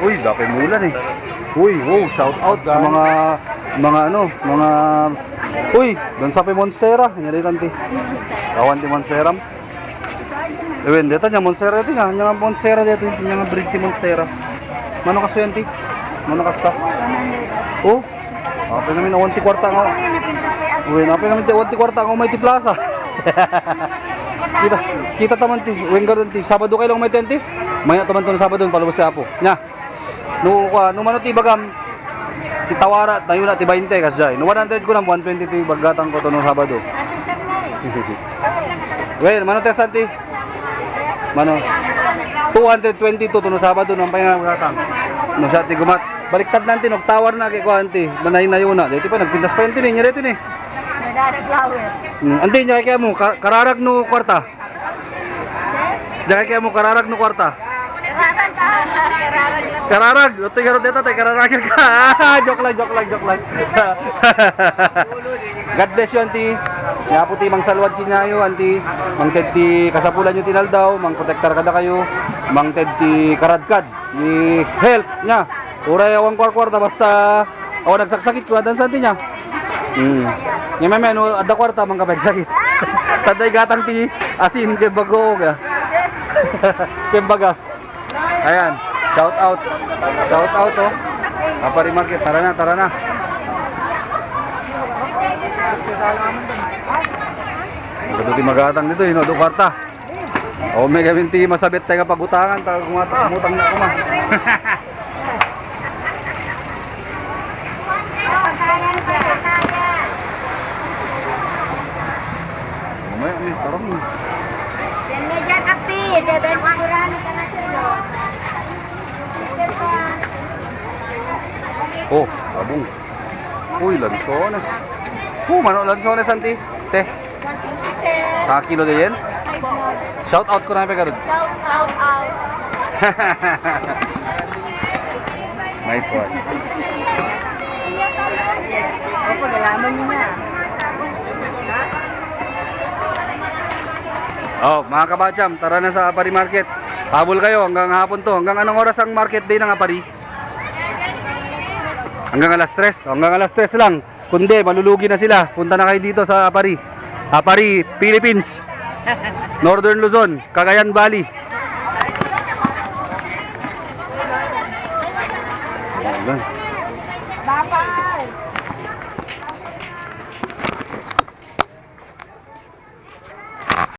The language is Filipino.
Uy, dapay mulan eh. Uy, wow, shout out sa mga ano, mga uy, doon sa Monstera, nyari tanti. Kawan ti Monsteram. Ewen dito nya Monstera dito nya Monstera dito nya bridge Monstera. Mano ka suyanti? Mano ka sta? Oh. Apa namin awan ti kwarta nga. Uy, apa namin ti awan ti kwarta nga may ti plaza. Kita taman ti, uwing garden ti, Sabado kayo lang may tenti. May na taman to na Sabado, palabas ti apo. Nya. No mano ti bagam ti tawara tayo na ti 20 kasay. No 100 ko lang 120 ti bagatang ko to no Sabado. Well, mano ti santi? Mano 222 to no Sabado no pay bagatang. No sa ti gumat. Baliktad nanti nog tawar na kay ko anti. Manay na yun na. Dito pa nagpintas pa yun ni reto ni. Nadadag flower. Anti nya kay mo kararag no kwarta. Dahil kay mo kararag no kwarta. Kararag, ito yung dito tayo, kararag ka. Joke lang. God bless you, auntie. Kaya po ti mang salwad kinyayo, auntie. Mang ted ti kasapulan nyo tinaldaw, mang protektar kada kayo, mang ted ti karadkad, ni health nya. Uray awang kwarta basta awan nagsakit ko adan sa auntie nya. Nga may ano, ada kwarta mang kapagsakit. Taday gatang ti asin kay bago ka. Kembagas. Ayan, shout out oh. Apari Market, tara na. Magduti magatang dito, do kwarta. O may gaminti masabit tayo pagutangan, umutang na kuma. Mamaya nih, tarong nih. Yan na dyan, api. Deben ukuran ka na siya. Oh, abong. Uy, lansones. Mano lansones, auntie. Te. 1 kilo de yan? Shout out ko na pe karud. Shout out. Nice one. Opo, galaman niyo na. Oh, mga kabacham, tara na sa Apari Market. Habol kayo hanggang hapon to. Hanggang anong oras ang market day ng Apari? Hanggang alas 3. Hanggang alas 3 lang. Kundi, malulugi na sila. Punta na kayo dito sa Apari. Apari, Philippines. Northern Luzon, Cagayan Valley.